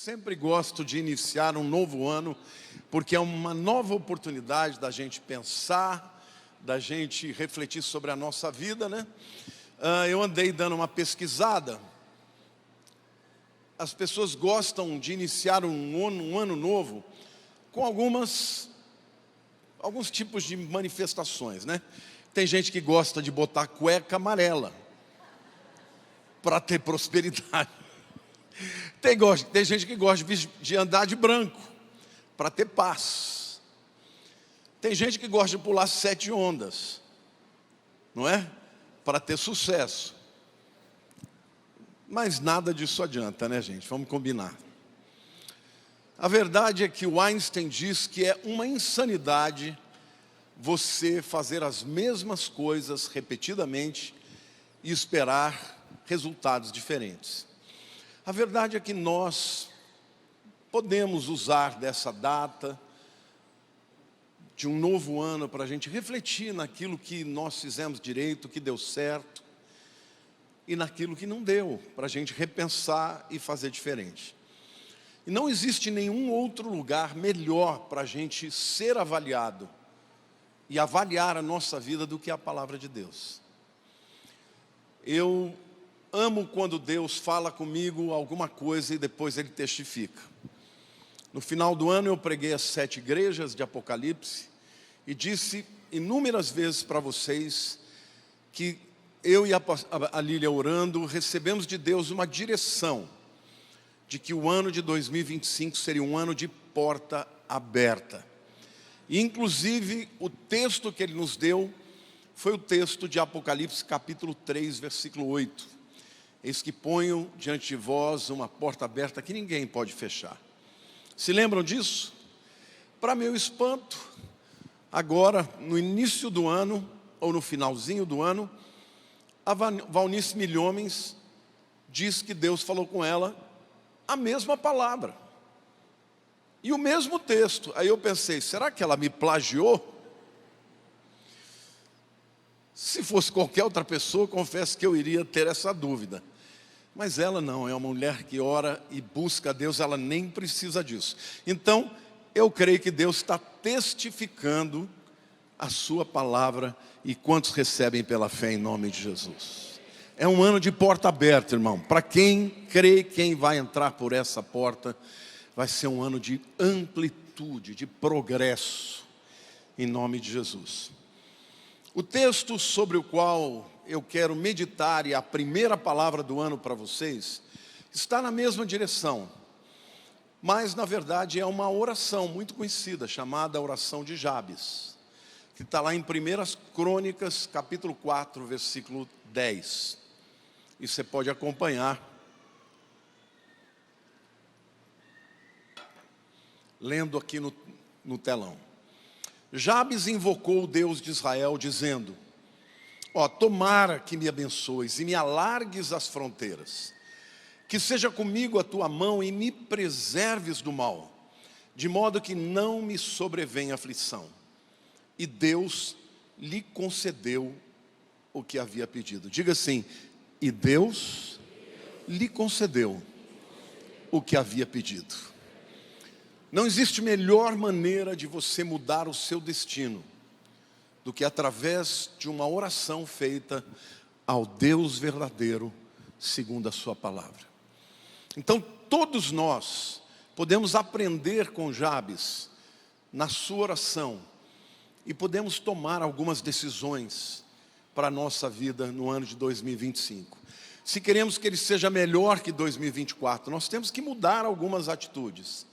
Sempre gosto de iniciar um novo ano, porque é uma nova oportunidade da gente pensar, da gente refletir sobre a nossa vida, né? Eu andei dando uma pesquisada. As pessoas gostam de iniciar um ano novo com alguns tipos de manifestações, né? Tem gente que gosta de botar cueca amarela para ter prosperidade. Tem gente que gosta de andar de branco para ter paz. Tem gente que gosta de pular 7 ondas, não é? Para ter sucesso. Mas nada disso adianta, né, gente? Vamos combinar. A verdade é que o Einstein diz que é uma insanidade você fazer as mesmas coisas repetidamente e esperar resultados diferentes. A verdade é que nós podemos usar dessa data de um novo ano para a gente refletir naquilo que nós fizemos direito, que deu certo, e naquilo que não deu, para a gente repensar e fazer diferente. E não existe nenhum outro lugar melhor para a gente ser avaliado e avaliar a nossa vida do que a palavra de Deus. Eu amo quando Deus fala comigo alguma coisa e depois Ele testifica. No final do ano eu preguei as 7 igrejas de Apocalipse e disse inúmeras vezes para vocês que eu e a Lília orando recebemos de Deus uma direção de que o ano de 2025 seria um ano de porta aberta. E inclusive o texto que Ele nos deu foi o texto de Apocalipse capítulo 3, versículo 8. Eis que ponho diante de vós uma porta aberta que ninguém pode fechar. Se lembram disso? Para meu espanto, agora no início do ano, ou no finalzinho do ano, a Valnice Milhomens diz que Deus falou com ela a mesma palavra e o mesmo texto. Aí eu pensei, será que ela me plagiou? Se fosse qualquer outra pessoa, confesso que eu iria ter essa dúvida. Mas ela não, é uma mulher que ora e busca a Deus, ela nem precisa disso. Então, eu creio que Deus está testificando a sua palavra. E quantos recebem pela fé em nome de Jesus? É um ano de porta aberta, irmão. Para quem crê, quem vai entrar por essa porta, vai ser um ano de amplitude, de progresso, em nome de Jesus. O texto sobre o qual eu quero meditar, e a primeira palavra do ano para vocês, está na mesma direção. Mas, na verdade, é uma oração muito conhecida, chamada oração de Jabes, que está lá em 1 Crônicas, capítulo 4, versículo 10. E você pode acompanhar, lendo aqui no telão. Jabes invocou o Deus de Israel, dizendo: tomara que me abençoes e me alargues as fronteiras, que seja comigo a tua mão e me preserves do mal, de modo que não me sobrevenha aflição. E Deus lhe concedeu o que havia pedido. Diga assim: e Deus lhe concedeu o que havia pedido. Não existe melhor maneira de você mudar o seu destino do que através de uma oração feita ao Deus verdadeiro, segundo a sua palavra. Então, todos nós podemos aprender com Jabes na sua oração e podemos tomar algumas decisões para a nossa vida no ano de 2025. Se queremos que ele seja melhor que 2024, nós temos que mudar algumas atitudes,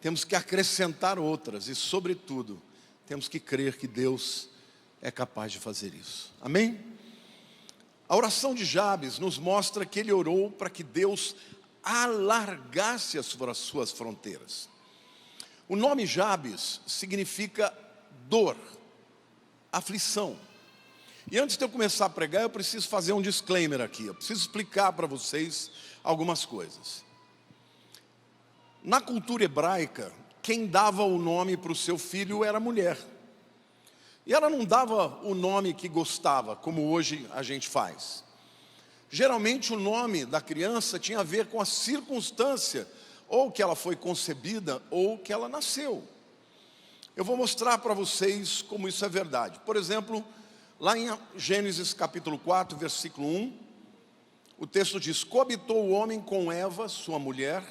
temos que acrescentar outras e, sobretudo, temos que crer que Deus é capaz de fazer isso. Amém? A oração de Jabes nos mostra que ele orou para que Deus alargasse as suas fronteiras. O nome Jabes significa dor, aflição. E antes de eu começar a pregar, eu preciso fazer um disclaimer aqui. Eu preciso explicar para vocês algumas coisas. Na cultura hebraica, quem dava o nome para o seu filho era a mulher. E ela não dava o nome que gostava, como hoje a gente faz. Geralmente o nome da criança tinha a ver com a circunstância ou que ela foi concebida, ou que ela nasceu. Eu vou mostrar para vocês como isso é verdade. Por exemplo, lá em Gênesis capítulo 4, versículo 1, o texto diz: coabitou o homem com Eva, sua mulher,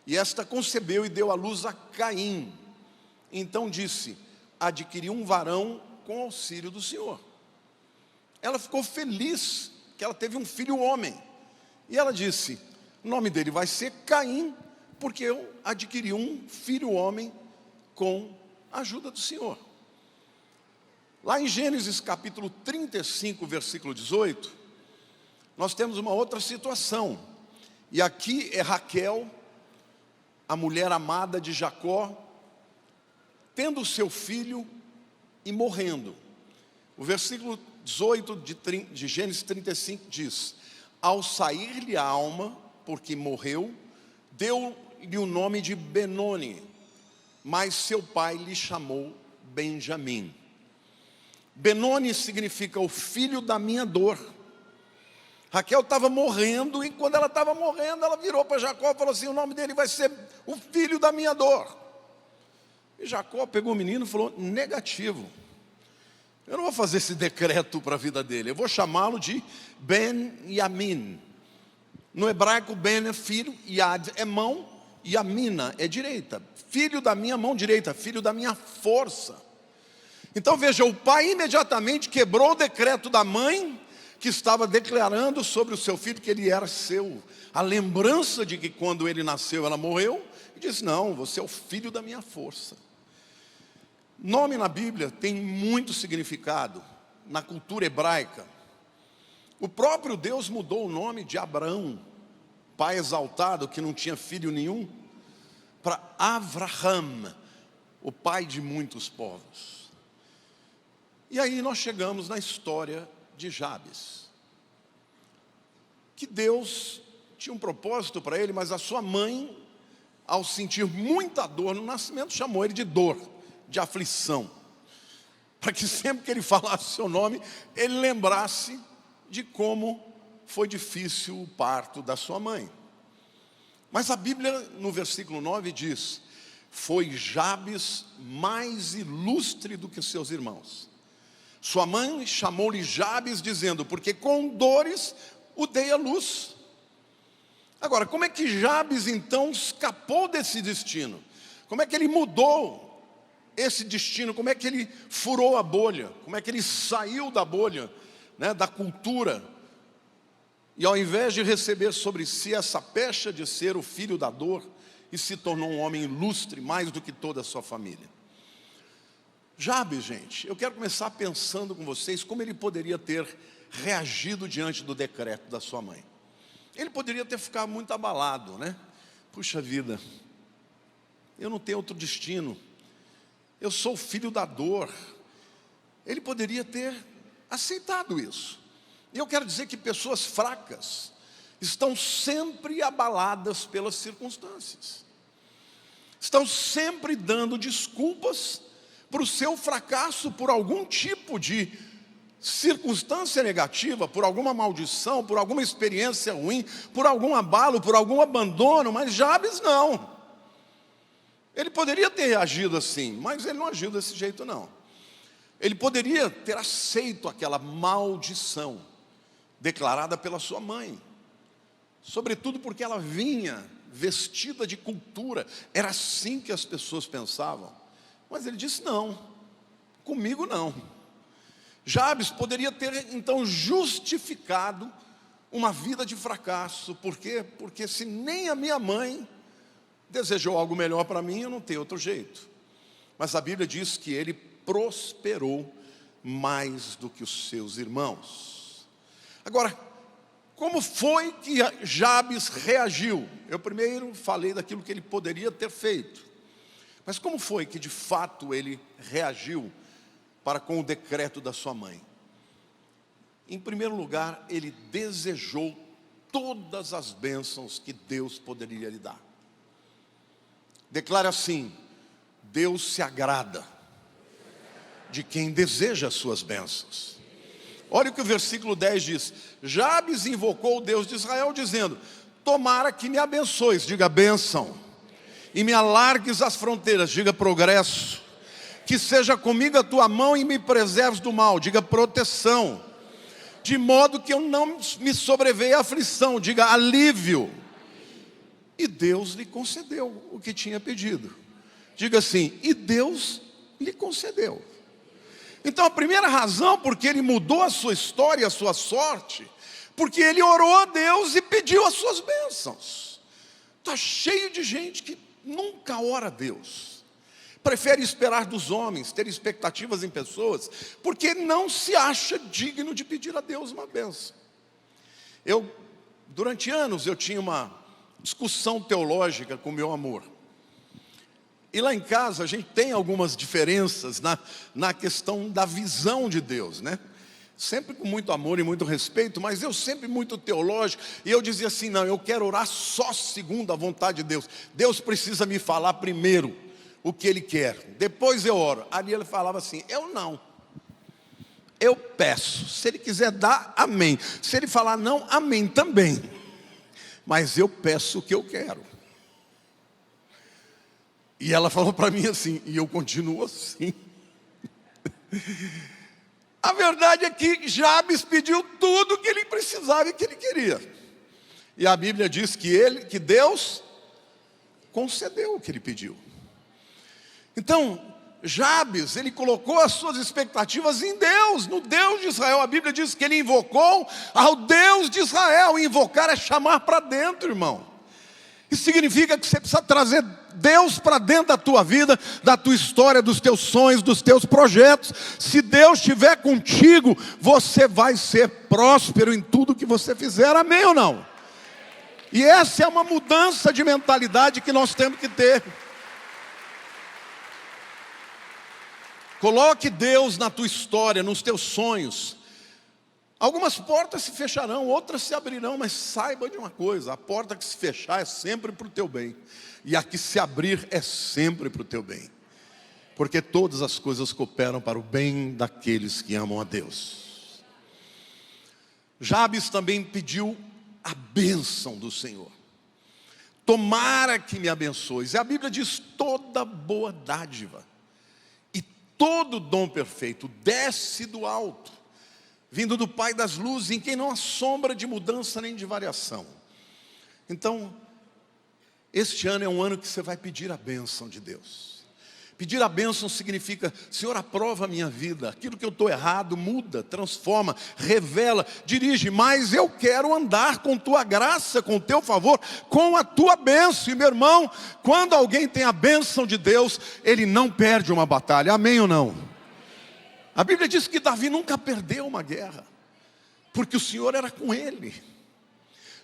e esta concebeu e deu à luz a Caim. Então disse: adquiri um varão com auxílio do Senhor. Ela ficou feliz que ela teve um filho homem. E ela disse: o nome dele vai ser Caim, porque eu adquiri um filho homem com a ajuda do Senhor. Lá em Gênesis capítulo 35, versículo 18, nós temos uma outra situação. E aqui é Raquel, a mulher amada de Jacó, tendo seu filho e morrendo. O versículo 18 de Gênesis 35 diz: ao sair-lhe a alma, porque morreu, deu-lhe o nome de Benoni, mas seu pai lhe chamou Benjamim. Benoni significa o filho da minha dor. Raquel estava morrendo, e quando ela estava morrendo, ela virou para Jacó e falou assim: o nome dele vai ser o filho da minha dor. E Jacó pegou o menino e falou: negativo, eu não vou fazer esse decreto para a vida dele, eu vou chamá-lo de Ben-Yamin. No hebraico, Ben é filho, Yad é mão, Yamina é direita. Filho da minha mão direita, filho da minha força. Então veja, o pai imediatamente quebrou o decreto da mãe, que estava declarando sobre o seu filho que ele era seu. A lembrança de que quando ele nasceu ela morreu, e disse: não, você é o filho da minha força. Nome na Bíblia tem muito significado. Na cultura hebraica, o próprio Deus mudou o nome de Abraão, pai exaltado que não tinha filho nenhum, para Avraham, o pai de muitos povos. E aí nós chegamos na história de Jabes, que Deus tinha um propósito para ele, mas a sua mãe, ao sentir muita dor no nascimento, chamou ele de dor, de aflição, para que sempre que ele falasse seu nome, ele lembrasse de como foi difícil o parto da sua mãe. Mas a Bíblia, no versículo 9, diz: foi Jabes mais ilustre do que seus irmãos. Sua mãe chamou-lhe Jabes, dizendo: porque com dores o dei à luz. Agora, como é que Jabes então escapou desse destino? Como é que ele mudou esse destino? Como é que ele furou a bolha? Como é que ele saiu da bolha, da cultura? E ao invés de receber sobre si essa pecha de ser o filho da dor, e se tornou um homem ilustre, mais do que toda a sua família. Jabes, gente, eu quero começar pensando com vocês como ele poderia ter reagido diante do decreto da sua mãe. Ele poderia ter ficado muito abalado, Puxa vida, eu não tenho outro destino, eu sou o filho da dor. Ele poderia ter aceitado isso. E eu quero dizer que pessoas fracas estão sempre abaladas pelas circunstâncias, estão sempre dando desculpas para o seu fracasso, por algum tipo de circunstância negativa, por alguma maldição, por alguma experiência ruim, por algum abalo, por algum abandono. Mas Jabes não. Ele poderia ter reagido assim, mas ele não agiu desse jeito não. Ele poderia ter aceito aquela maldição declarada pela sua mãe, sobretudo porque ela vinha vestida de cultura, era assim que as pessoas pensavam. Mas ele disse: não, comigo não. Jabes poderia ter então justificado uma vida de fracasso. Por quê? Porque se nem a minha mãe desejou algo melhor para mim, eu não tenho outro jeito. Mas a Bíblia diz que ele prosperou mais do que os seus irmãos. Agora, como foi que Jabes reagiu? Eu primeiro falei daquilo que ele poderia ter feito. Mas como foi que de fato ele reagiu para com o decreto da sua mãe? Em primeiro lugar, ele desejou todas as bênçãos que Deus poderia lhe dar. Declara assim: Deus se agrada de quem deseja as suas bênçãos. Olha o que o versículo 10 diz: Jabes invocou o Deus de Israel, dizendo: tomara que me abençoes. Diga: bênção. e me alargues as fronteiras, diga progresso. Que seja comigo a tua mão e me preserves do mal, diga proteção. De modo que eu não me sobreveia aflição, diga alívio. E Deus lhe concedeu o que tinha pedido. Diga assim, e Deus lhe concedeu. Então a primeira razão porque ele mudou a sua história, a sua sorte, porque ele orou a Deus e pediu as suas bênçãos. Está cheio de gente que nunca ora a Deus. Prefere esperar dos homens, ter expectativas em pessoas, porque não se acha digno de pedir a Deus uma bênção. Durante anos, eu tinha uma discussão teológica com meu amor. E lá em casa, a gente tem algumas diferenças na questão da visão de Deus, né? Sempre com muito amor e muito respeito, mas eu sempre muito teológico, e eu dizia assim, não, eu quero orar só segundo a vontade de Deus. Deus precisa me falar primeiro o que Ele quer, depois eu oro. Ali ele falava assim, eu não. Eu peço, se Ele quiser dar, amém. Se Ele falar não, amém também. Mas eu peço o que eu quero. E ela falou para mim assim, e eu continuo assim. A verdade é que Jabes pediu tudo o que ele precisava e que ele queria. E a Bíblia diz que Deus concedeu o que ele pediu. Então, Jabes, ele colocou as suas expectativas em Deus, no Deus de Israel. A Bíblia diz que ele invocou ao Deus de Israel. E invocar é chamar para dentro, irmão. Isso significa que você precisa trazer Deus para dentro da tua vida, da tua história, dos teus sonhos, dos teus projetos. Se Deus estiver contigo, você vai ser próspero em tudo que você fizer, amém ou não? E essa é uma mudança de mentalidade que nós temos que ter. Coloque Deus na tua história, nos teus sonhos. Algumas portas se fecharão, outras se abrirão, mas saiba de uma coisa, a porta que se fechar é sempre para o teu bem, e a que se abrir é sempre para o teu bem, porque todas as coisas cooperam para o bem daqueles que amam a Deus. Jabes também pediu a bênção do Senhor. Tomara que me abençoes. E a Bíblia diz, toda boa dádiva e todo dom perfeito desce do alto, vindo do Pai das luzes, em quem não há sombra de mudança nem de variação. Então, este ano é um ano que você vai pedir a bênção de Deus. Pedir a bênção significa, Senhor, aprova a minha vida, aquilo que eu estou errado, muda, transforma, revela, dirige, mas eu quero andar com tua graça, com teu favor, com a tua bênção. E meu irmão, quando alguém tem a bênção de Deus, ele não perde uma batalha, amém ou não? A Bíblia diz que Davi nunca perdeu uma guerra, porque o Senhor era com ele.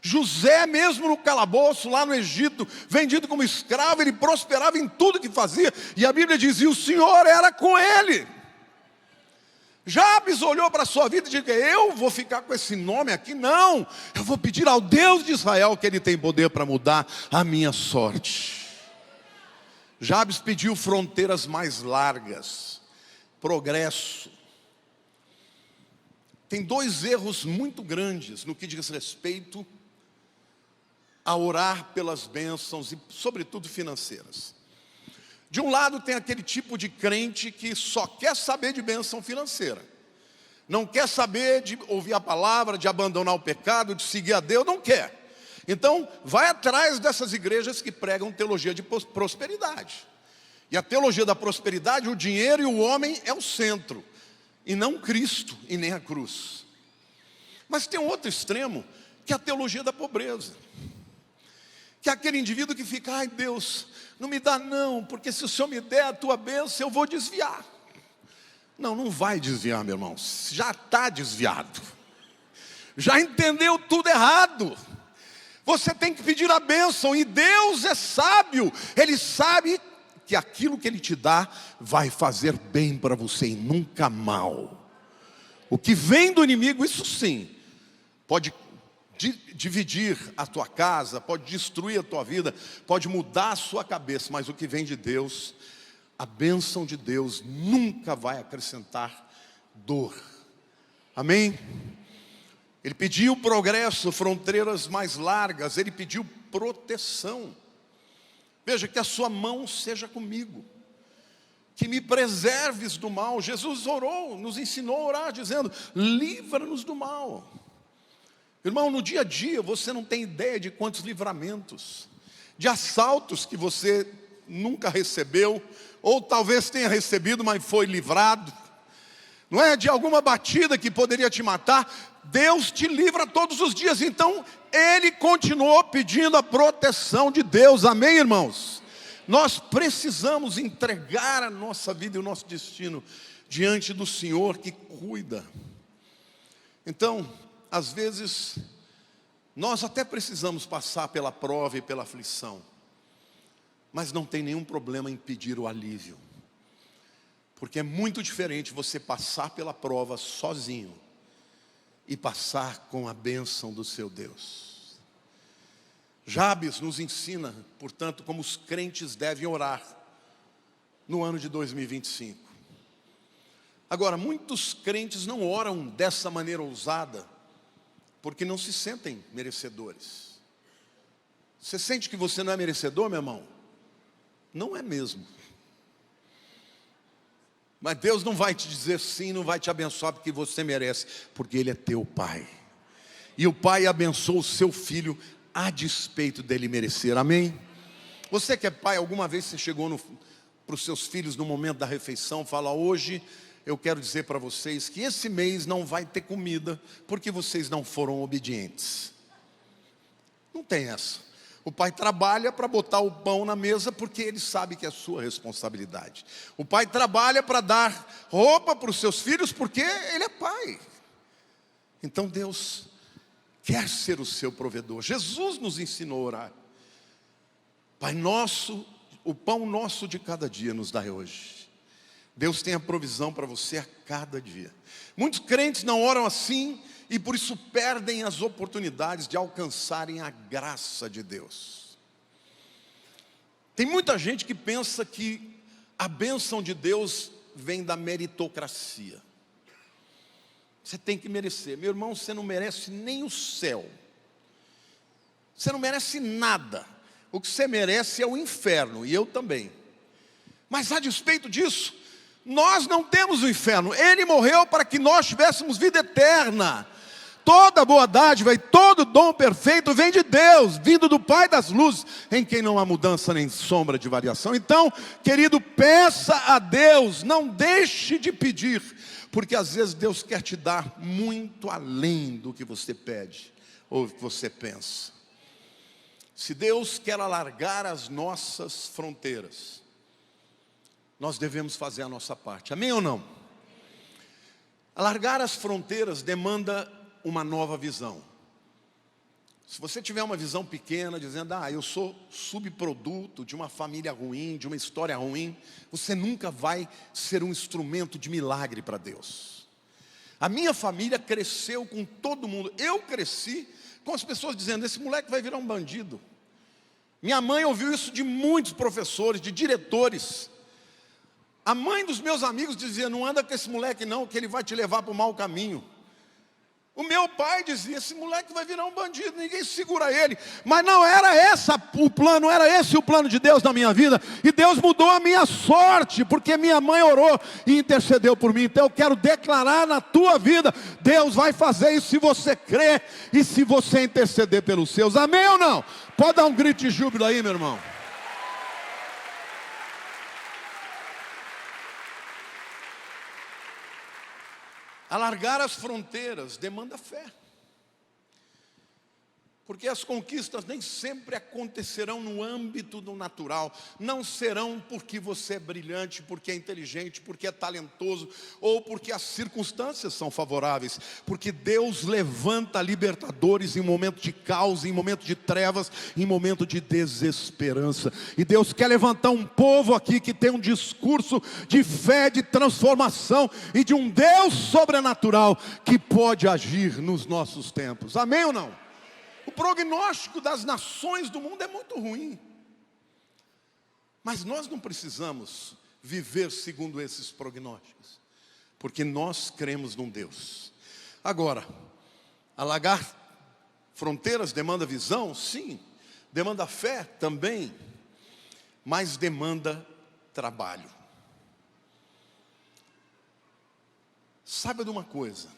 José, mesmo no calabouço, lá no Egito, vendido como escravo, ele prosperava em tudo que fazia, e a Bíblia dizia, o Senhor era com ele. Jabes olhou para a sua vida e disse, eu vou ficar com esse nome aqui? Não, eu vou pedir ao Deus de Israel que Ele tem poder para mudar a minha sorte. Jabes pediu fronteiras mais largas, progresso. Tem dois erros muito grandes no que diz respeito a orar pelas bênçãos e sobretudo financeiras. De um lado tem aquele tipo de crente que só quer saber de bênção financeira, não quer saber de ouvir a palavra, de abandonar o pecado, de seguir a Deus, não quer. Então vai atrás dessas igrejas que pregam teologia de prosperidade. E a teologia da prosperidade, o dinheiro e o homem é o centro, e não Cristo e nem a cruz. Mas tem um outro extremo, que é a teologia da pobreza, que é aquele indivíduo que fica, ai Deus, não me dá não, porque se o Senhor me der a tua bênção, eu vou desviar. Não, não vai desviar, meu irmão, já está desviado, já entendeu tudo errado. Você tem que pedir a bênção, e Deus é sábio, Ele sabe que aquilo que Ele te dá vai fazer bem para você e nunca mal. O que vem do inimigo, isso sim, pode dividir a tua casa, pode destruir a tua vida, pode mudar a sua cabeça, mas o que vem de Deus, a bênção de Deus nunca vai acrescentar dor. Amém? Ele pediu progresso, fronteiras mais largas, ele pediu proteção. Veja, que a sua mão seja comigo, que me preserves do mal. Jesus orou, nos ensinou a orar, dizendo: livra-nos do mal. Irmão, no dia a dia você não tem ideia de quantos livramentos, de assaltos que você nunca recebeu, ou talvez tenha recebido, mas foi livrado, não é? De alguma batida que poderia te matar. Deus te livra todos os dias. Então ele continuou pedindo a proteção de Deus. Amém, irmãos? Nós precisamos entregar a nossa vida e o nosso destino diante do Senhor que cuida. Então, às vezes, nós até precisamos passar pela prova e pela aflição, mas não tem nenhum problema em pedir o alívio, porque é muito diferente você passar pela prova sozinho e passar com a bênção do seu Deus. Jabes nos ensina, portanto, como os crentes devem orar no ano de 2025. Agora, muitos crentes não oram dessa maneira ousada, porque não se sentem merecedores. Você sente que você não é merecedor, meu irmão? Não é mesmo. Mas Deus não vai te dizer sim, não vai te abençoar porque você merece, porque Ele é teu Pai. E o Pai abençoa o seu filho a despeito dele merecer. Amém? Você que é pai, alguma vez você chegou para os seus filhos no momento da refeição, fala: hoje eu quero dizer para vocês que esse mês não vai ter comida, porque vocês não foram obedientes. Não tem essa. O pai trabalha para botar o pão na mesa, porque ele sabe que é sua responsabilidade. O pai trabalha para dar roupa para os seus filhos, porque ele é pai. Então Deus quer ser o seu provedor. Jesus nos ensinou a orar: Pai nosso, o pão nosso de cada dia nos dai hoje. Deus tem a provisão para você a cada dia. Muitos crentes não oram assim e por isso perdem as oportunidades de alcançarem a graça de Deus. Tem muita gente que pensa que a bênção de Deus vem da meritocracia. Você tem que merecer. Meu irmão, você não merece nem o céu. Você não merece nada. O que você merece é o inferno, e eu também. Mas a despeito disso, nós não temos o inferno. Ele morreu para que nós tivéssemos vida eterna. Toda boa dádiva e todo dom perfeito vem de Deus, vindo do Pai das luzes, em quem não há mudança nem sombra de variação. Então, querido, peça a Deus, não deixe de pedir, porque às vezes Deus quer te dar muito além do que você pede ou que você pensa. Se Deus quer alargar as nossas fronteiras, nós devemos fazer a nossa parte. Amém ou não? Alargar as fronteiras demanda uma nova visão. Se você tiver uma visão pequena, dizendo: eu sou subproduto de uma família ruim, de uma história ruim, você nunca vai ser um instrumento de milagre para Deus. A minha família cresceu com todo mundo. Eu cresci com as pessoas dizendo: esse moleque vai virar um bandido. Minha mãe ouviu isso de muitos professores, de diretores. A mãe dos meus amigos dizia: não anda com esse moleque não, que ele vai te levar para o mau caminho. O meu pai dizia: esse moleque vai virar um bandido, ninguém segura ele. Mas não era esse o plano, era esse o plano de Deus na minha vida. E Deus mudou a minha sorte, porque minha mãe orou e intercedeu por mim. Então eu quero declarar na tua vida: Deus vai fazer isso se você crer e se você interceder pelos seus. Amém ou não? Pode dar um grito de júbilo aí, meu irmão. Alargar as fronteiras demanda fé. Porque as conquistas nem sempre acontecerão no âmbito do natural. Não serão porque você é brilhante, porque é inteligente, porque é talentoso, ou porque as circunstâncias são favoráveis. Porque Deus levanta libertadores em momento de caos, em momento de trevas, em momento de desesperança. E Deus quer levantar um povo aqui que tem um discurso de fé, de transformação e de um Deus sobrenatural que pode agir nos nossos tempos. Amém ou não? O prognóstico das nações do mundo é muito ruim. Mas nós não precisamos viver segundo esses prognósticos, porque nós cremos num Deus. Agora, alargar fronteiras demanda visão? Sim. Demanda fé? Também. mas demanda trabalho. Saiba de uma coisa: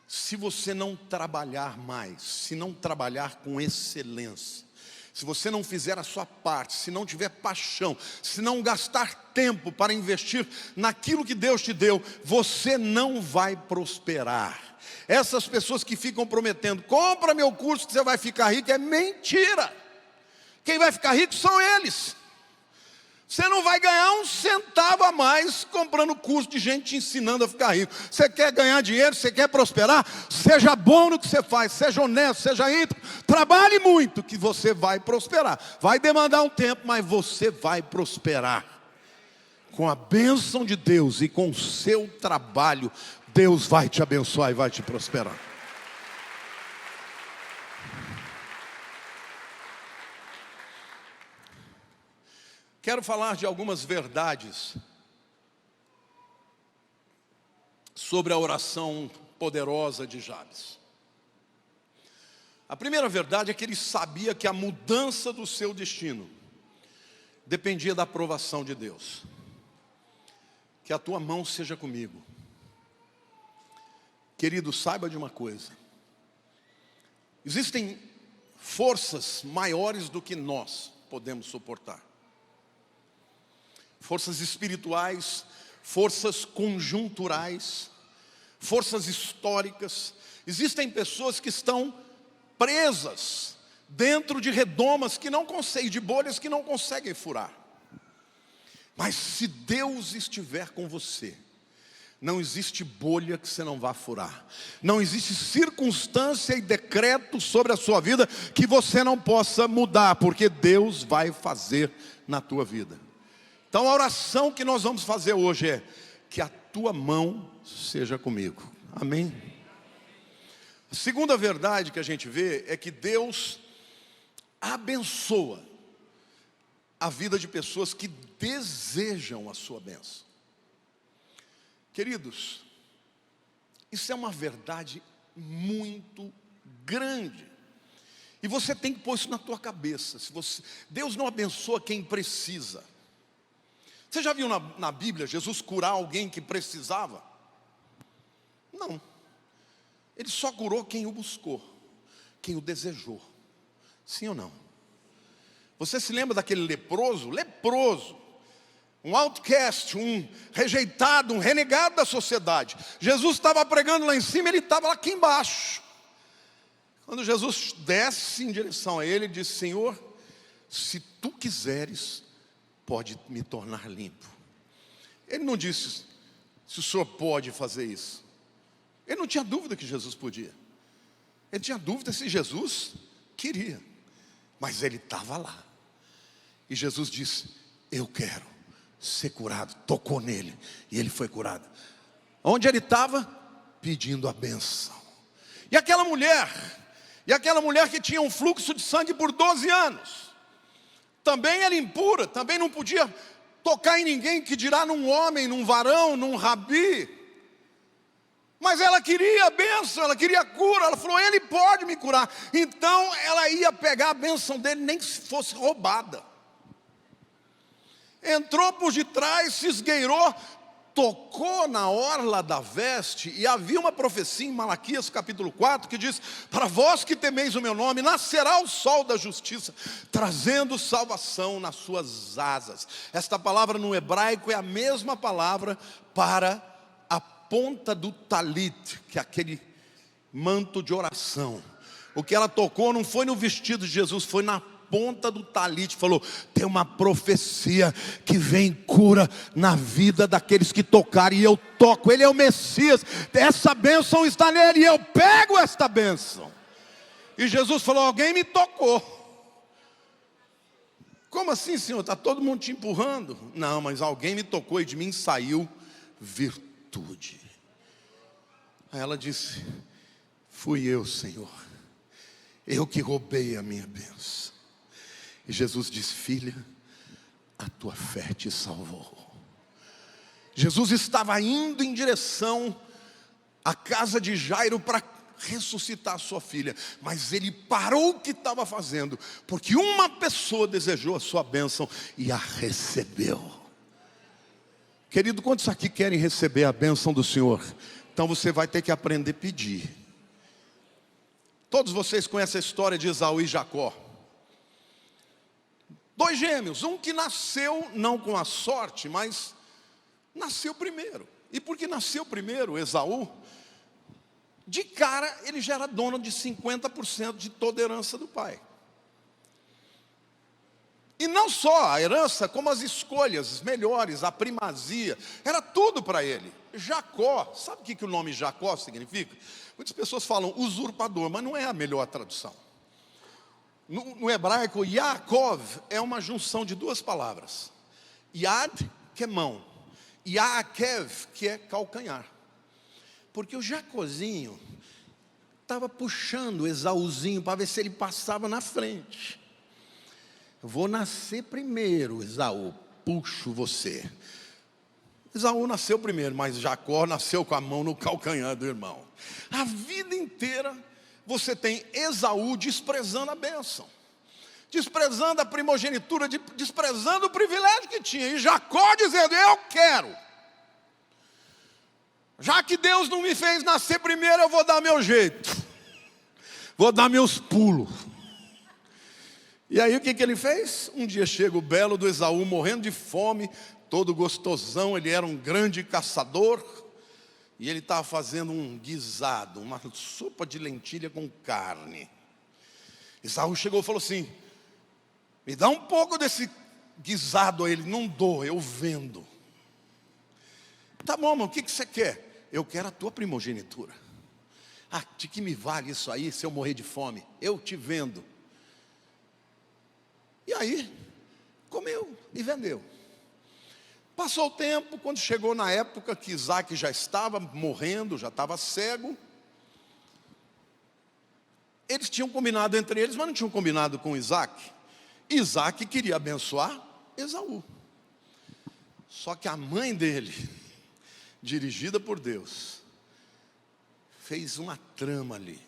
se você não trabalhar mais, se não trabalhar com excelência, se você não fizer a sua parte, se não tiver paixão, se não gastar tempo para investir naquilo que Deus te deu, você não vai prosperar. Essas pessoas que ficam prometendo: compra meu curso que você vai ficar rico, é mentira. Quem vai ficar rico são eles. Você não vai ganhar um centavo a mais comprando curso de gente te ensinando a ficar rico. Você quer ganhar dinheiro, você quer prosperar? Seja bom no que você faz, seja honesto, seja íntegro. Trabalhe muito que você vai prosperar. Vai demandar um tempo, mas você vai prosperar. Com a bênção de Deus e com o seu trabalho, Deus vai te abençoar e vai te prosperar. Quero falar de algumas verdades sobre a oração poderosa de Jabes. A primeira verdade é que ele sabia que a mudança do seu destino dependia da aprovação de Deus. Que a tua mão seja comigo. Querido, saiba de uma coisa: existem forças maiores do que nós podemos suportar. Forças espirituais, forças conjunturais, forças históricas. Existem pessoas que estão presas dentro de redomas que não conseguem, de bolhas que não conseguem furar. Mas se Deus estiver com você, não existe bolha que você não vá furar. Não existe circunstância e decreto sobre a sua vida que você não possa mudar, porque Deus vai fazer na tua vida. Então a oração que nós vamos fazer hoje é: que a tua mão seja comigo. Amém? A segunda verdade que a gente vê é que Deus abençoa a vida de pessoas que desejam a sua bênção. Queridos, isso é uma verdade muito grande. E você tem que pôr isso na tua cabeça. Deus não abençoa quem precisa. Você já viu na Bíblia Jesus curar alguém que precisava? Não. Ele só curou quem o buscou, quem o desejou. Sim ou não? Você se lembra daquele leproso? Leproso. Um outcast, um rejeitado, um renegado da sociedade. Jesus estava pregando lá em cima, ele estava lá aqui embaixo. Quando Jesus desce em direção a ele, ele disse: Senhor, se tu quiseres, pode me tornar limpo. Ele não disse se o senhor pode fazer isso. Ele não tinha dúvida que Jesus podia. Ele tinha dúvida se Jesus queria. Mas ele estava lá. E Jesus disse: eu quero ser curado. Tocou nele e ele foi curado. Onde ele estava? Pedindo a bênção. E aquela mulher que tinha um fluxo de sangue por 12 anos, também era impura, também não podia tocar em ninguém, que dirá num homem, num varão, num rabi. Mas ela queria a bênção, ela queria a cura. Ela falou: ele pode me curar. Então ela ia pegar a bênção dele, nem que fosse roubada. Entrou por detrás, se esgueirou, tocou na orla da veste. E havia uma profecia em Malaquias capítulo 4 que diz: para vós que temeis o meu nome, nascerá o sol da justiça, trazendo salvação nas suas asas. Esta palavra no hebraico é a mesma palavra para a ponta do talit, que é aquele manto de oração. O que ela tocou não foi no vestido de Jesus, foi na ponta do talit. Falou: tem uma profecia que vem cura na vida daqueles que tocarem, e eu toco. Ele é o Messias, essa bênção está nele, e eu pego esta bênção. E Jesus falou: alguém me tocou. Como assim, Senhor? Está todo mundo te empurrando? Não, mas alguém me tocou e de mim saiu virtude. Aí ela disse: fui eu, Senhor, eu que roubei a minha bênção. E Jesus disse: filha, a tua fé te salvou. Jesus estava indo em direção à casa de Jairo para ressuscitar a sua filha, mas ele parou o que estava fazendo, porque uma pessoa desejou a sua bênção e a recebeu. Querido, quantos aqui querem receber a bênção do Senhor? Então você vai ter que aprender a pedir. Todos vocês conhecem a história de Esaú e Jacó. 2 gêmeos, um que nasceu não com a sorte, mas nasceu primeiro. E porque nasceu primeiro, Esaú, de cara ele já era dono de 50% de toda a herança do pai. E não só a herança, como as escolhas melhores, a primazia, era tudo para ele. Jacó, sabe o que o nome Jacó significa? Muitas pessoas falam usurpador, mas não é a melhor tradução. No hebraico, Yaakov é uma junção de 2 palavras. Yad, que é mão, Yaakev, que é calcanhar. Porque o Jacozinho estava puxando o Esaúzinho para ver se ele passava na frente. Eu vou nascer primeiro, Esaú, puxo você. Esaú nasceu primeiro, mas Jacó nasceu com a mão no calcanhar do irmão. A vida inteira você tem Esaú desprezando a bênção, desprezando a primogenitura, desprezando o privilégio que tinha. E Jacó dizendo, eu quero. Já que Deus não me fez nascer primeiro, eu vou dar meu jeito. Vou dar meus pulos. E aí o que ele fez? Um dia chega o belo do Esaú morrendo de fome, todo gostosão, ele era um grande caçador. E ele estava fazendo um guisado, uma sopa de lentilha com carne. Esaú chegou e falou assim, me dá um pouco desse guisado. Ele, não dou, eu vendo. Tá bom, mano, o que você quer? Eu quero a tua primogenitura. Ah, de que me vale isso aí se eu morrer de fome? Eu te vendo. E aí, comeu e vendeu. Passou o tempo, quando chegou na época que Isaac já estava morrendo, já estava cego. Eles tinham combinado entre eles, mas não tinham combinado com Isaac. Isaac queria abençoar Esaú. Só que a mãe dele, dirigida por Deus, fez uma trama ali.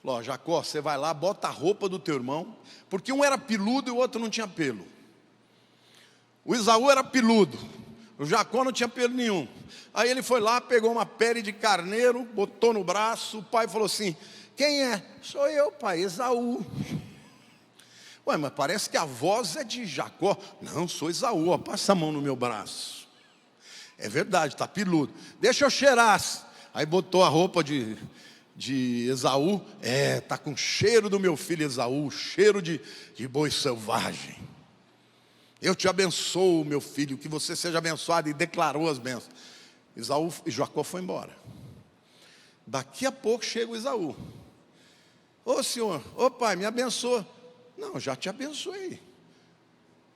Falou, ó, Jacó, você vai lá, bota a roupa do teu irmão, porque um era peludo e o outro não tinha pelo. O Esaú era peludo, o Jacó não tinha pelo nenhum. Aí ele foi lá, pegou uma pele de carneiro, botou no braço. O pai falou assim, quem é? Sou eu, pai, Esaú. Ué, mas parece que a voz é de Jacó. Não, sou Esaú, ó, passa a mão no meu braço. É verdade, está peludo. Deixa eu cheirar. Aí botou a roupa de Esaú. Está com cheiro do meu filho Esaú, cheiro de boi selvagem. Eu te abençoo, meu filho, que você seja abençoado. E declarou as bênçãos. Esaú e Jacó foi embora. Daqui a pouco chega o Esaú. Ô senhor, ô pai, me abençoa. Não, já te abençoei.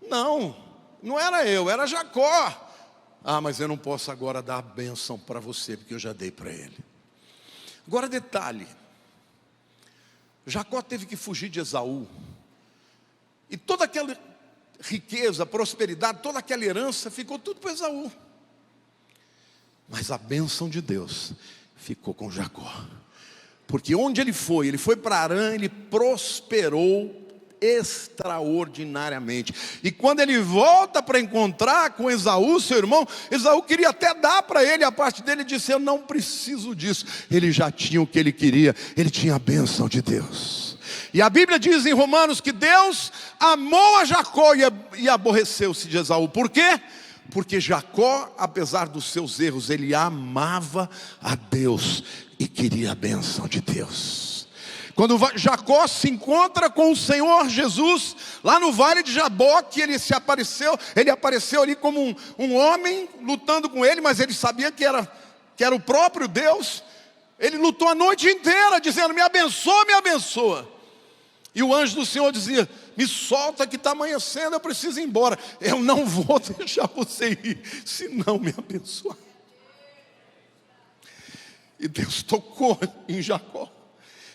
Não era eu, era Jacó. Ah, mas eu não posso agora dar a bênção para você, porque eu já dei para ele. Agora detalhe, Jacó teve que fugir de Esaú. E toda aquela riqueza, prosperidade, toda aquela herança ficou tudo para Esaú. Mas a bênção de Deus ficou com Jacó. Porque onde ele foi para Harã, ele prosperou extraordinariamente. E quando ele volta para encontrar com Esaú, seu irmão, Esaú queria até dar para ele, a parte dele disse, eu não preciso disso. Ele já tinha o que ele queria, ele tinha a bênção de Deus. E a Bíblia diz em Romanos que Deus amou a Jacó e aborreceu-se de Esaú. Por quê? Porque Jacó, apesar dos seus erros, ele amava a Deus e queria a bênção de Deus. Quando Jacó se encontra com o Senhor Jesus, lá no vale de Jaboque, ele apareceu ali como um homem lutando com ele, mas ele sabia que era o próprio Deus. Ele lutou a noite inteira, dizendo, me abençoa, me abençoa. E o anjo do Senhor dizia, me solta que está amanhecendo, eu preciso ir embora. Eu não vou deixar você ir, se não me abençoar. E Deus tocou em Jacó.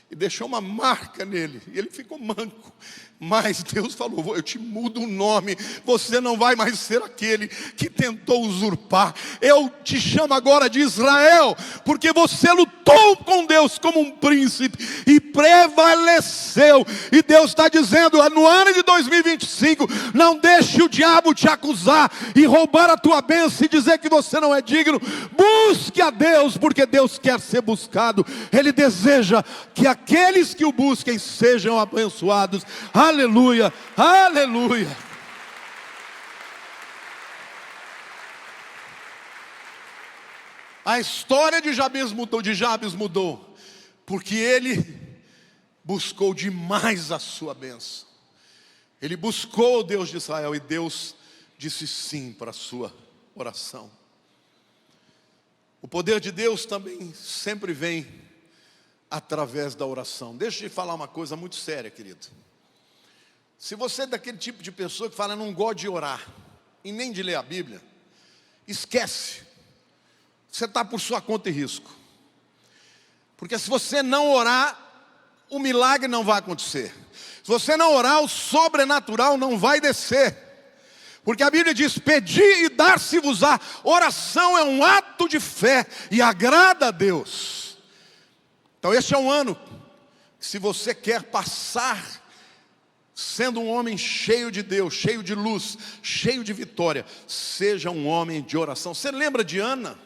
e deixou uma marca nele, e ele ficou manco. Mas Deus falou: eu te mudo o nome, você não vai mais ser aquele que tentou usurpar. Eu te chamo agora de Israel, porque você lutou com Deus como um príncipe e prevaleceu. E Deus está dizendo: no ano de 2025, não deixe o diabo te acusar e roubar a tua bênção e dizer que você não é digno. Busque a Deus, porque Deus quer ser buscado. Ele deseja que aqueles que o busquem sejam abençoados. Aleluia, aleluia. A história de Jabes mudou, porque ele buscou demais a sua bênção. Ele buscou o Deus de Israel e Deus disse sim para a sua oração. O poder de Deus também sempre vem através da oração. Deixa eu te falar uma coisa muito séria, querido. Se você é daquele tipo de pessoa que fala: não gosto de orar e nem de ler a Bíblia, esquece. Você está por sua conta e risco. Porque se você não orar, o milagre não vai acontecer. Se você não orar, o sobrenatural não vai descer. Porque a Bíblia diz: pedi e dar-se-vos-á. Oração é um ato de fé e agrada a Deus. Então este é um ano que, se você quer passar sendo um homem cheio de Deus, cheio de luz, cheio de vitória, seja um homem de oração. Você lembra de Ana?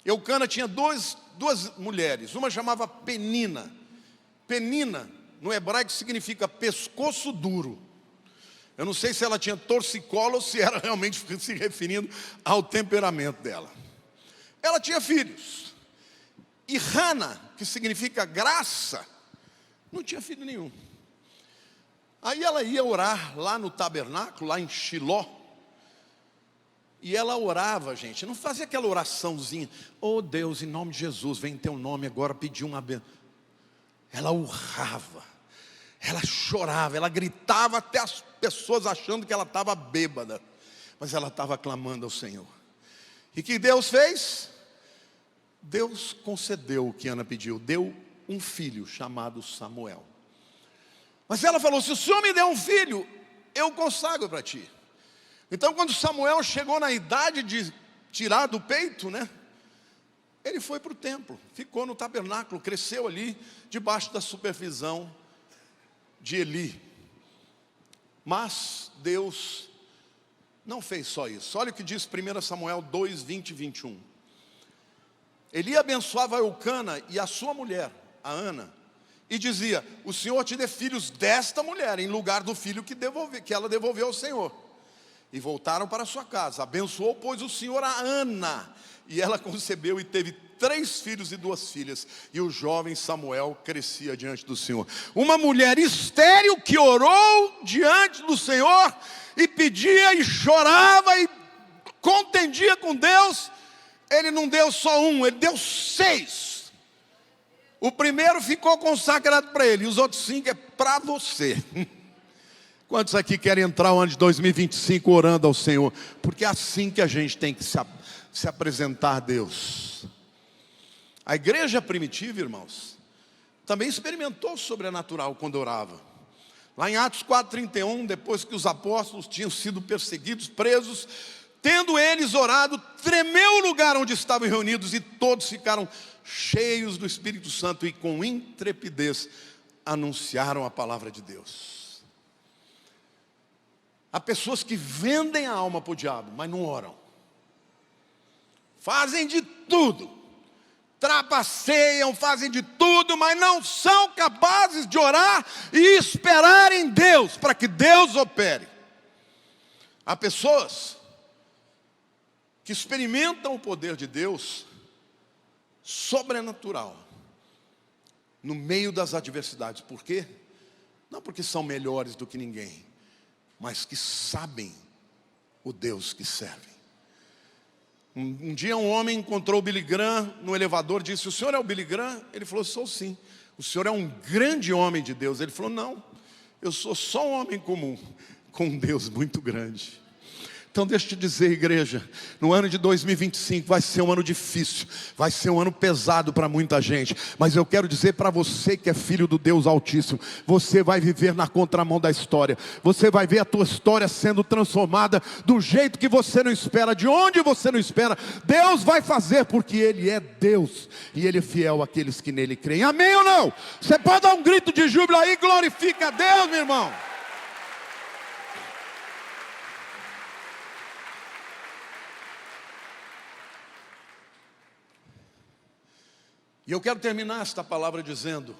Eucana tinha duas mulheres, uma chamava Penina. Penina, no hebraico, significa pescoço duro. Eu não sei se ela tinha torcicolo ou se era realmente se referindo ao temperamento dela. Ela tinha filhos. E Hana, que significa graça, não tinha filho nenhum. Aí ela ia orar lá no tabernáculo, lá em Shiló. E ela orava, gente, não fazia aquela oraçãozinha: oh Deus, em nome de Jesus, vem em teu nome agora pedir uma benção. Ela urrava, ela chorava, ela gritava até as pessoas achando que ela estava bêbada. Mas ela estava clamando ao Senhor. E o que Deus fez? Deus concedeu o que Ana pediu, deu um filho chamado Samuel. Mas ela falou: se o Senhor me der um filho, eu consagro para ti. Então, quando Samuel chegou na idade de tirar do peito, ele foi para o templo, ficou no tabernáculo, cresceu ali, debaixo da supervisão de Eli. Mas Deus não fez só isso. Olha o que diz 1 Samuel 2, 20 e 21. Eli abençoava a Eucana e a sua mulher, a Ana, e dizia: o Senhor te dê filhos desta mulher, em lugar do filho que ela devolveu ao Senhor. E voltaram para sua casa. Abençoou, pois, o Senhor a Ana, e ela concebeu e teve 3 filhos e 2 filhas. E o jovem Samuel crescia diante do Senhor. Uma mulher estéril que orou diante do Senhor e pedia e chorava e contendia com Deus. Ele não deu só um, ele deu 6. O primeiro ficou consagrado para ele, e os outros 5 é para você. Quantos aqui querem entrar o ano de 2025 orando ao Senhor? Porque é assim que a gente tem que se apresentar a Deus. A igreja primitiva, irmãos, também experimentou o sobrenatural quando orava. Lá em Atos 4:31, depois que os apóstolos tinham sido perseguidos, presos, tendo eles orado, tremeu o lugar onde estavam reunidos, e todos ficaram cheios do Espírito Santo e com intrepidez anunciaram a palavra de Deus. Há pessoas que vendem a alma para o diabo, mas não oram. Fazem de tudo, trapaceiam, fazem de tudo, mas não são capazes de orar e esperar em Deus, para que Deus opere. Há pessoas que experimentam o poder de Deus sobrenatural no meio das adversidades. Por quê? Não porque são melhores do que ninguém, mas que sabem o Deus que servem. Um dia um homem encontrou o Billy Graham no elevador, disse: o senhor é o Billy Graham? Ele falou: sou sim. O senhor é um grande homem de Deus? Ele falou: não, eu sou só um homem comum, com um Deus muito grande. Então deixa eu te dizer, igreja, no ano de 2025 vai ser um ano difícil, vai ser um ano pesado para muita gente, mas eu quero dizer para você que é filho do Deus Altíssimo, você vai viver na contramão da história, você vai ver a tua história sendo transformada do jeito que você não espera, de onde você não espera. Deus vai fazer, porque Ele é Deus e Ele é fiel àqueles que nele creem. Amém ou não? Você pode dar um grito de júbilo aí, glorifica a Deus, meu irmão. E eu quero terminar esta palavra dizendo,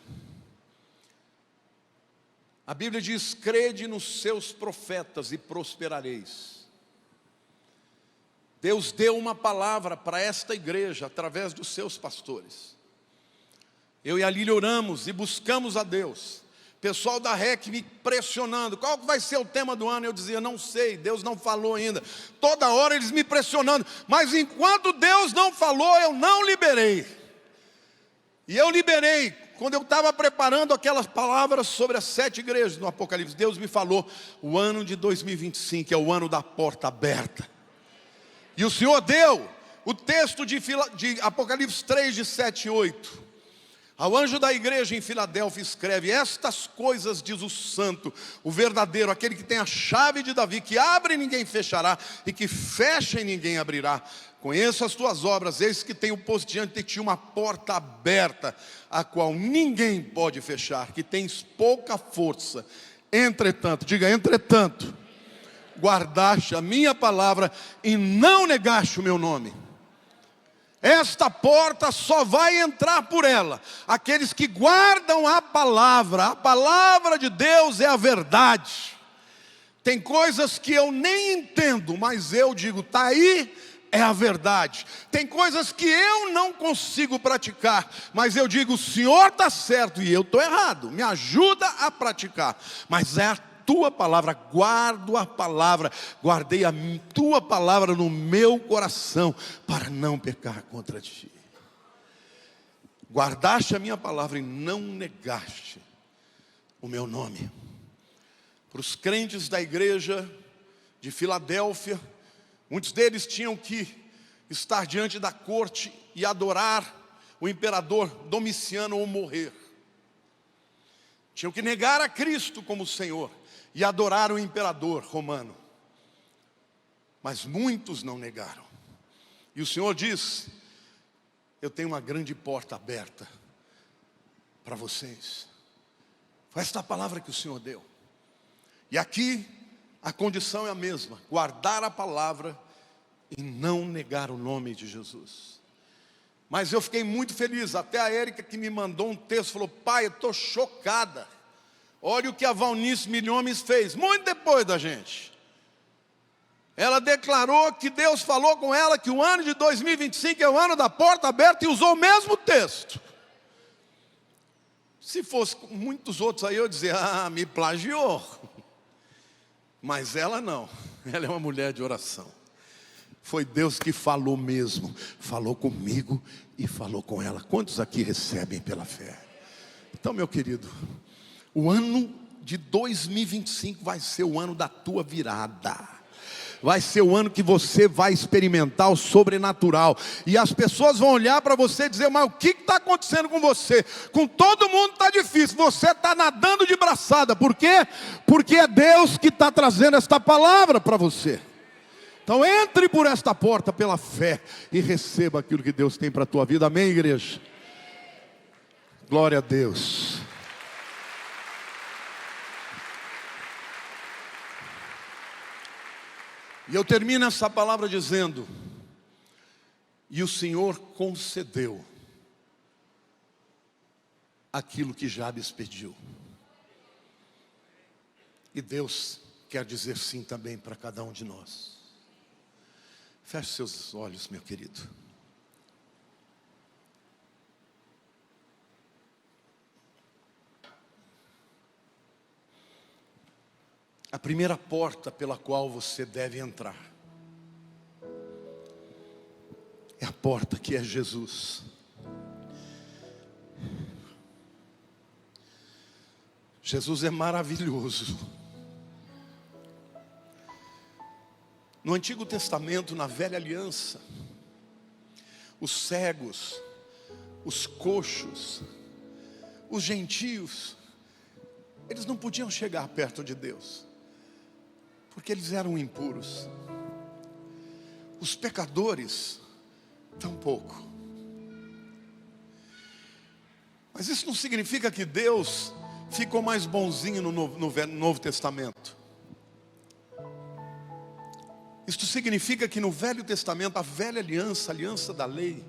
a Bíblia diz: crede nos seus profetas e prosperareis. Deus deu uma palavra para esta igreja através dos seus pastores. Eu e a Lília oramos e buscamos a Deus. Pessoal da REC me pressionando, qual vai ser o tema do ano? Eu dizia, não sei, Deus não falou ainda. Toda hora eles me pressionando, mas enquanto Deus não falou, eu não liberei. E eu liberei, quando eu estava preparando aquelas palavras sobre as 7 igrejas no Apocalipse, Deus me falou, o ano de 2025 é o ano da porta aberta. E o Senhor deu o texto de Apocalipse 3, de 7 e 8. Ao anjo da igreja em Filadélfia escreve: estas coisas diz o santo, o verdadeiro, aquele que tem a chave de Davi, que abre e ninguém fechará, e que fecha e ninguém abrirá. Conheço as tuas obras, eis que tenho posto diante de ti uma porta aberta, a qual ninguém pode fechar, que tens pouca força. Entretanto, diga entretanto, guardaste a minha palavra e não negaste o meu nome. Esta porta só vai entrar por ela aqueles que guardam a palavra de Deus é a verdade. Tem coisas que eu nem entendo, mas eu digo, está aí, é a verdade. Tem coisas que eu não consigo praticar, mas eu digo, o Senhor está certo e eu estou errado, me ajuda a praticar. Mas é a tua palavra, guardo a palavra, guardei a tua palavra no meu coração, para não pecar contra ti. Guardaste a minha palavra e não negaste o meu nome. Para os crentes da igreja de Filadélfia, muitos deles tinham que estar diante da corte e adorar o imperador Domiciano ou morrer. Tinham que negar a Cristo como Senhor e adorar o imperador romano. Mas muitos não negaram. E o Senhor diz, eu tenho uma grande porta aberta para vocês. Foi esta a palavra que o Senhor deu. E aqui a condição é a mesma, guardar a palavra e não negar o nome de Jesus. Mas eu fiquei muito feliz, até a Érica que me mandou um texto, falou, pai, eu estou chocada. Olha o que a Valnice Milhomes fez, muito depois da gente. Ela declarou que Deus falou com ela que o ano de 2025 é o ano da porta aberta e usou o mesmo texto. Se fosse com muitos outros aí eu dizia, me plagiou. Mas ela não, ela é uma mulher de oração. Foi Deus que falou mesmo, falou comigo e falou com ela. Quantos aqui recebem pela fé? Então, meu querido, o ano de 2025 vai ser o ano da tua virada. Vai ser o ano que você vai experimentar o sobrenatural. E as pessoas vão olhar para você e dizer, mas o que está acontecendo com você? Com todo mundo está difícil, você está nadando de braçada. Por quê? Porque é Deus que está trazendo esta palavra para você. Então entre por esta porta pela fé e receba aquilo que Deus tem para a tua vida. Amém, igreja? Glória a Deus. E eu termino essa palavra dizendo, e o Senhor concedeu aquilo que Jabes pediu. E Deus quer dizer sim também para cada um de nós. Feche seus olhos, meu querido. A primeira porta pela qual você deve entrar é a porta que é Jesus. Jesus é maravilhoso. No Antigo Testamento, na Velha Aliança, os cegos, os coxos, os gentios, eles não podiam chegar perto de Deus, porque eles eram impuros. Os pecadores, tampouco. Mas isso não significa que Deus ficou mais bonzinho no Novo Testamento. Isto significa que no Velho Testamento, a velha aliança, a aliança da lei,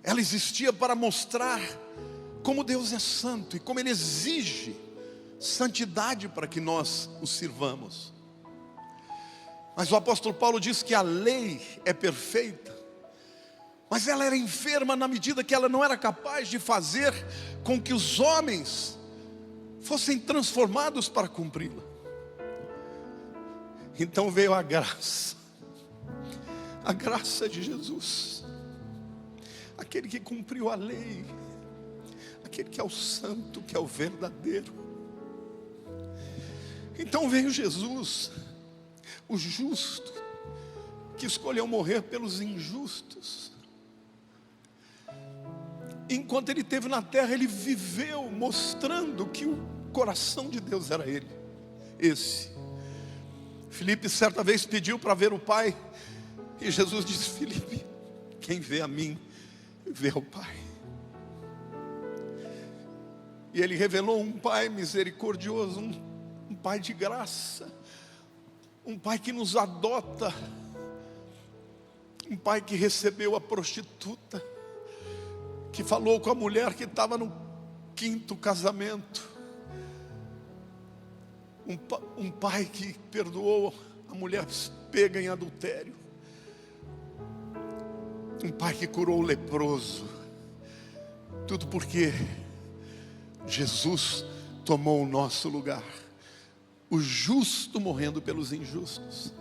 ela existia para mostrar como Deus é santo e como Ele exige santidade para que nós o sirvamos. Mas o apóstolo Paulo diz que a lei é perfeita, mas ela era enferma na medida que ela não era capaz de fazer com que os homens fossem transformados para cumpri-la. Então veio a graça de Jesus, aquele que cumpriu a lei, aquele que é o santo, que é o verdadeiro. Então veio Jesus, o justo, que escolheu morrer pelos injustos. Enquanto Ele esteve na terra, Ele viveu mostrando que o coração de Deus era esse. Filipe certa vez pediu para ver o Pai, e Jesus disse: Filipe, quem vê a mim, vê o Pai. E Ele revelou um Pai misericordioso, um Pai de graça, um Pai que nos adota, um Pai que recebeu a prostituta, que falou com a mulher que estava no 5º casamento, um Pai que perdoou a mulher pega em adultério, um Pai que curou o leproso, tudo porque Jesus tomou o nosso lugar, o justo morrendo pelos injustos.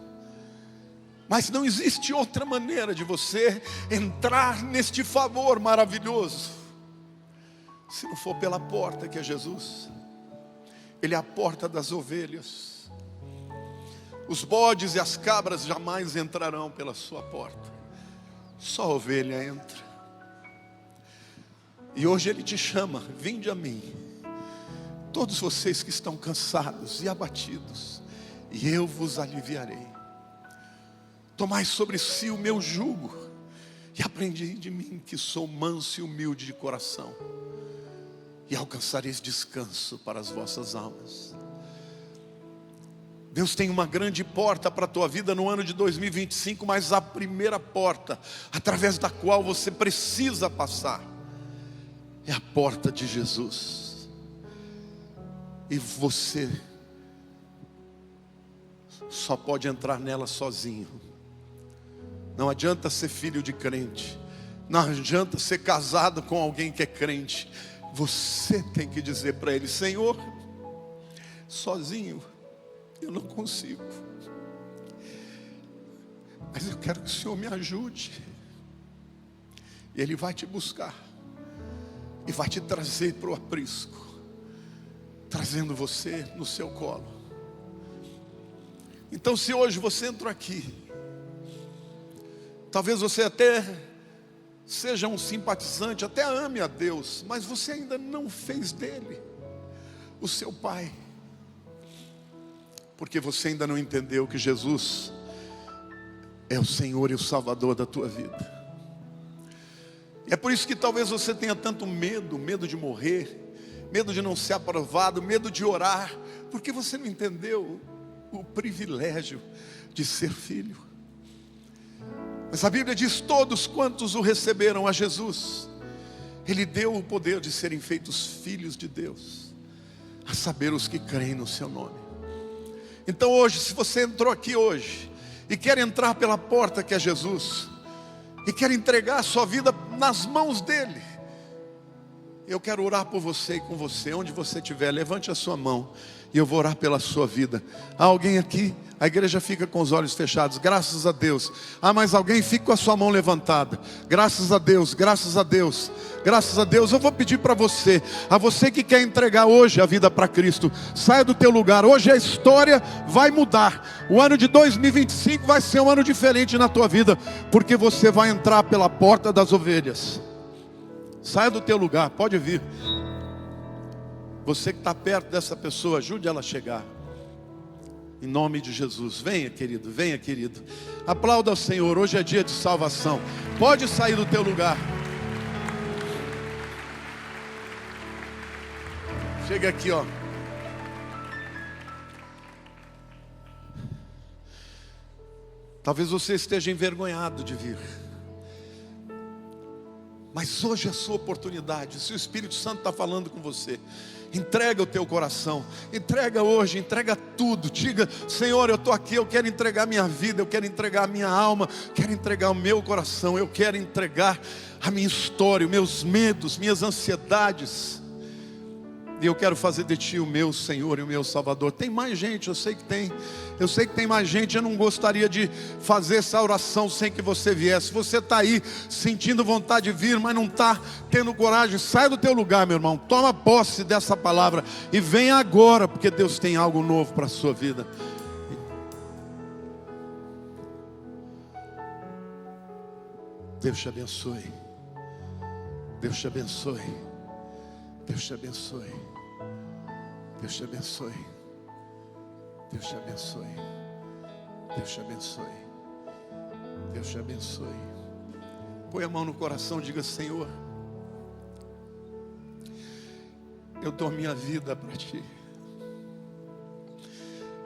Mas não existe outra maneira de você entrar neste favor maravilhoso, se não for pela porta que é Jesus. Ele é a porta das ovelhas. Os bodes e as cabras jamais entrarão pela sua porta, só a ovelha entra. E hoje Ele te chama: vinde a mim, todos vocês que estão cansados e abatidos, e eu vos aliviarei. Tomai sobre si o meu jugo, e aprendi de mim, que sou manso e humilde de coração, e alcançareis descanso para as vossas almas. Deus tem uma grande porta para a tua vida no ano de 2025, mas a primeira porta, através da qual você precisa passar, é a porta de Jesus. E você só pode entrar nela sozinho. Não adianta ser filho de crente, não adianta ser casado com alguém que é crente. Você tem que dizer para Ele: Senhor, sozinho eu não consigo, mas eu quero que o Senhor me ajude. E Ele vai te buscar e vai te trazer para o aprisco, trazendo você no seu colo. Então, se hoje você entrou aqui, talvez você até seja um simpatizante, até ame a Deus, mas você ainda não fez dele o seu Pai, porque você ainda não entendeu que Jesus é o Senhor e o Salvador da tua vida. E é por isso que talvez você tenha tanto medo de morrer, medo de não ser aprovado, medo de orar, porque você não entendeu o privilégio de ser filho. Mas a Bíblia diz: todos quantos o receberam a Jesus, Ele deu o poder de serem feitos filhos de Deus, a saber, os que creem no seu nome. Então hoje, se você entrou aqui hoje e quer entrar pela porta que é Jesus, e quer entregar a sua vida nas mãos dEle, eu quero orar por você e com você. Onde você estiver, levante a sua mão, e eu vou orar pela sua vida. Há alguém aqui? A igreja fica com os olhos fechados, graças a Deus. Há mais alguém? Fique com a sua mão levantada. Graças a Deus, graças a Deus, graças a Deus. Eu vou pedir para você, a você que quer entregar hoje a vida para Cristo, saia do teu lugar. Hoje a história vai mudar. O ano de 2025 vai ser um ano diferente na tua vida, porque você vai entrar pela porta das ovelhas. Saia do teu lugar, pode vir. Você que está perto dessa pessoa, ajude ela a chegar. Em nome de Jesus, venha querido, venha querido. Aplauda ao Senhor, hoje é dia de salvação. Pode sair do teu lugar. Chega aqui, ó. Talvez você esteja envergonhado de vir, mas hoje é a sua oportunidade. Se o Espírito Santo está falando com você, entrega o teu coração, entrega hoje, entrega tudo. Diga: Senhor, eu estou aqui, eu quero entregar minha vida, eu quero entregar a minha alma, quero entregar o meu coração, eu quero entregar a minha história, os meus medos, minhas ansiedades, e eu quero fazer de Ti o meu Senhor e o meu Salvador. Tem mais gente, eu sei que tem mais gente. Eu não gostaria de fazer essa oração sem que você viesse. Você está aí sentindo vontade de vir, mas não está tendo coragem, sai do teu lugar, meu irmão. Toma posse dessa palavra e venha agora, porque Deus tem algo novo para a sua vida. Deus te abençoe. Deus te abençoe. Deus te abençoe. Deus te abençoe. Deus te abençoe. Deus te abençoe. Deus te abençoe. Põe a mão no coração, diga: Senhor, eu dou minha vida para Ti.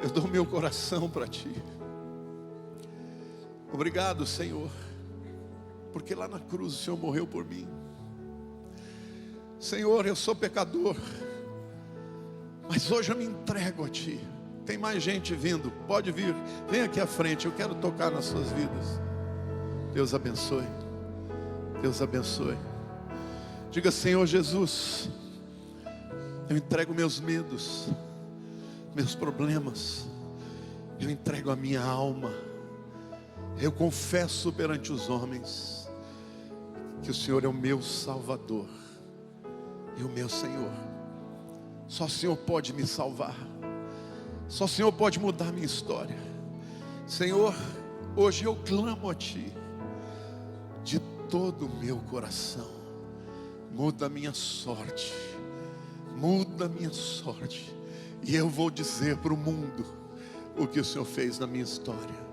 Eu dou meu coração para Ti. Obrigado, Senhor, porque lá na cruz o Senhor morreu por mim. Senhor, eu sou pecador, mas hoje eu me entrego a Ti. Tem mais gente vindo, pode vir, vem aqui à frente, eu quero tocar nas suas vidas. Deus abençoe. Deus abençoe. Diga: Senhor Jesus, eu entrego meus medos, meus problemas, eu entrego a minha alma. Eu confesso perante os homens que o Senhor é o meu Salvador e o meu Senhor. Só o Senhor pode me salvar. Só o Senhor pode mudar a minha história. Senhor, hoje eu clamo a Ti de todo o meu coração. Muda a minha sorte. Muda a minha sorte. E eu vou dizer para o mundo o que o Senhor fez na minha história.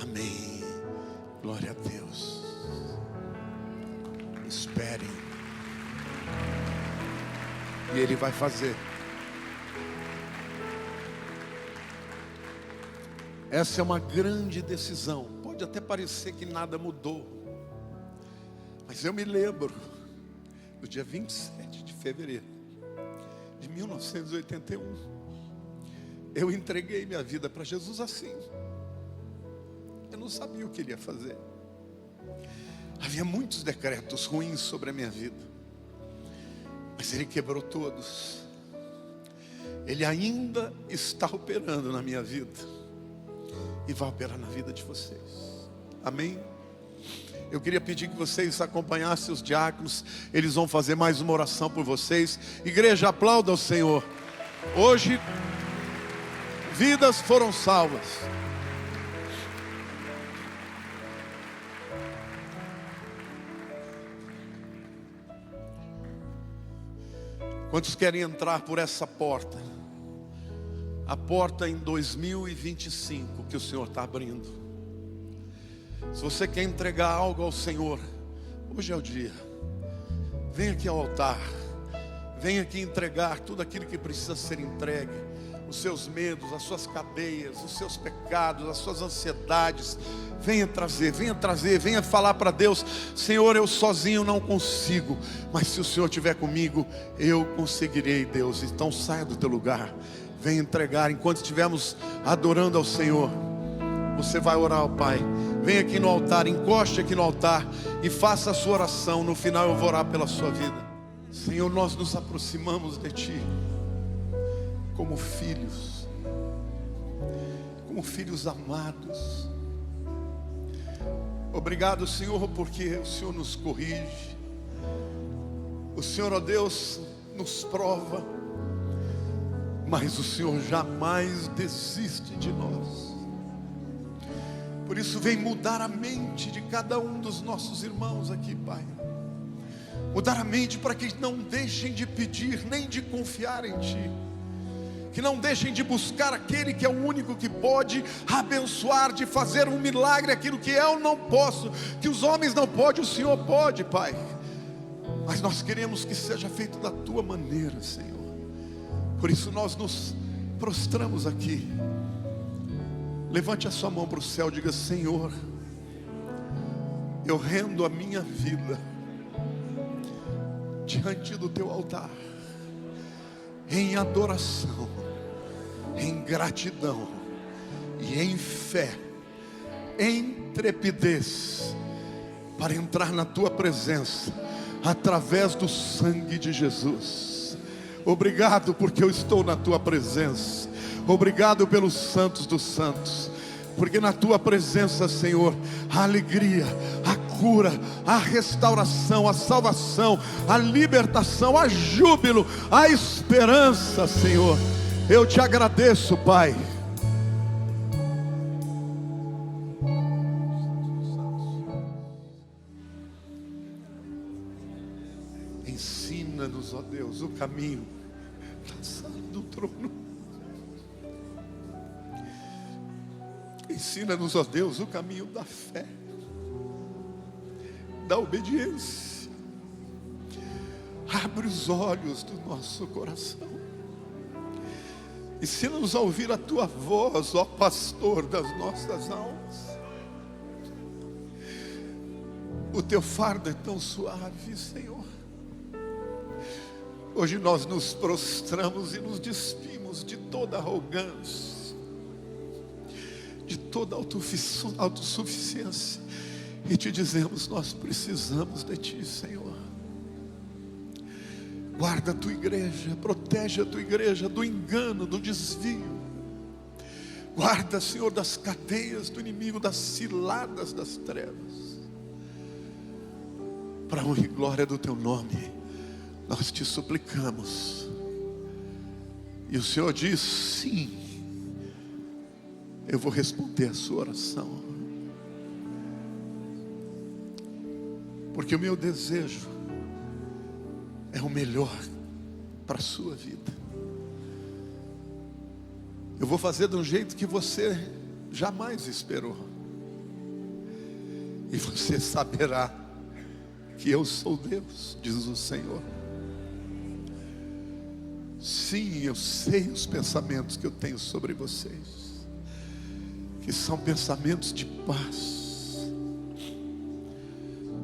Amém. Glória a Deus. Esperem. E Ele vai fazer. Essa é uma grande decisão. Pode até parecer que nada mudou, mas eu me lembro do dia 27 de fevereiro de 1981. Eu entreguei minha vida para Jesus assim. Eu não sabia o que Ele ia fazer. Havia muitos decretos ruins sobre a minha vida, mas Ele quebrou todos. Ele ainda está operando na minha vida e vai operar na vida de vocês. Amém? Eu queria pedir que vocês acompanhassem os diáconos. Eles vão fazer mais uma oração por vocês. Igreja, aplauda ao Senhor. Hoje, vidas foram salvas. Quantos querem entrar por essa porta? A porta em 2025 que o Senhor está abrindo. Se você quer entregar algo ao Senhor, hoje é o dia. Vem aqui ao altar. Vem aqui entregar tudo aquilo que precisa ser entregue. Os seus medos, as suas cadeias, os seus pecados, as suas ansiedades. Venha trazer, venha falar para Deus: Senhor, eu sozinho não consigo, mas se o Senhor estiver comigo, eu conseguirei, Deus. Então saia do teu lugar. Venha entregar. Enquanto estivermos adorando ao Senhor, você vai orar ao Pai. Vem aqui no altar, encoste aqui no altar e faça a sua oração. No final eu vou orar pela sua vida. Senhor, nós nos aproximamos de Ti como filhos amados. Obrigado, Senhor, porque o Senhor nos corrige, o Senhor, ó Deus, nos prova, mas o Senhor jamais desiste de nós. Por isso vem mudar a mente de cada um dos nossos irmãos aqui, Pai. Mudar a mente para que não deixem de pedir, nem de confiar em Ti. Que não deixem de buscar aquele que é o único que pode abençoar, de fazer um milagre, aquilo que eu não posso, que os homens não podem, o Senhor pode, Pai. Mas nós queremos que seja feito da Tua maneira, Senhor. Por isso nós nos prostramos aqui. Levante a sua mão para o céu, diga: Senhor, eu rendo a minha vida diante do Teu altar, em adoração, em gratidão e em fé, em trepidez, para entrar na Tua presença, através do sangue de Jesus. Obrigado porque eu estou na Tua presença. Obrigado pelos santos dos santos, porque na Tua presença, Senhor, a alegria, a cura, a restauração, a salvação, a libertação, a júbilo, a esperança, Senhor. Eu Te agradeço, Pai. Ensina-nos, ó Deus, o caminho da sala do trono. Ensina-nos, ó Deus, o caminho da fé, da obediência. Abre os olhos do nosso coração. Ensina-nos a ouvir a Tua voz, ó Pastor das nossas almas. O Teu fardo é tão suave, Senhor. Hoje nós nos prostramos e nos despimos de toda arrogância, de toda autossuficiência, e Te dizemos: nós precisamos de Ti, Senhor. Guarda a Tua igreja, protege a Tua igreja do engano, do desvio. Guarda, Senhor, das cadeias do inimigo, das ciladas das trevas. Para a honra e glória do Teu nome, nós Te suplicamos. E o Senhor diz: sim, eu vou responder a sua oração, porque o meu desejo é o melhor para a sua vida. Eu vou fazer de um jeito que você jamais esperou, e você saberá que eu sou Deus, diz o Senhor. Sim, eu sei os pensamentos que eu tenho sobre vocês, que são pensamentos de paz,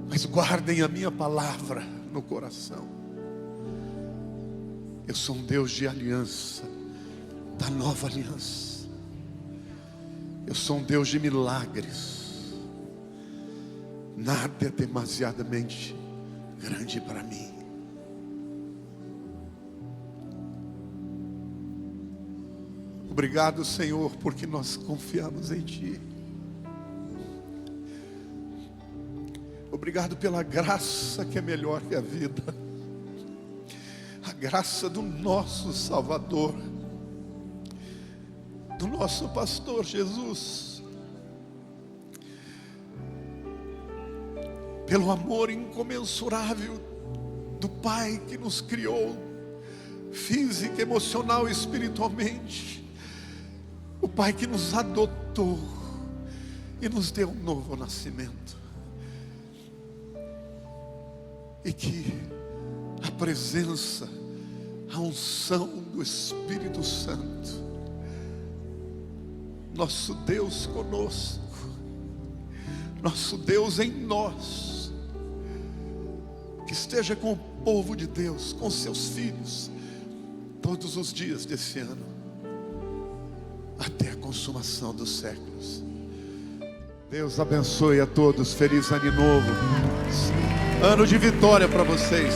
mas guardem a minha palavra no coração. Eu sou um Deus de aliança, da nova aliança. Eu sou um Deus de milagres. Nada é demasiadamente grande para mim. Obrigado, Senhor, porque nós confiamos em Ti. Obrigado pela graça que é melhor que a vida, a graça do nosso Salvador, do nosso pastor Jesus, pelo amor incomensurável do Pai que nos criou, física, emocional e espiritualmente. O Pai que nos adotou e nos deu um novo nascimento. E que a presença, a unção do Espírito Santo, nosso Deus conosco, nosso Deus em nós, que esteja com o povo de Deus, com seus filhos, todos os dias desse ano, até a consumação dos séculos. Deus abençoe a todos. Feliz ano novo, ano de vitória para vocês.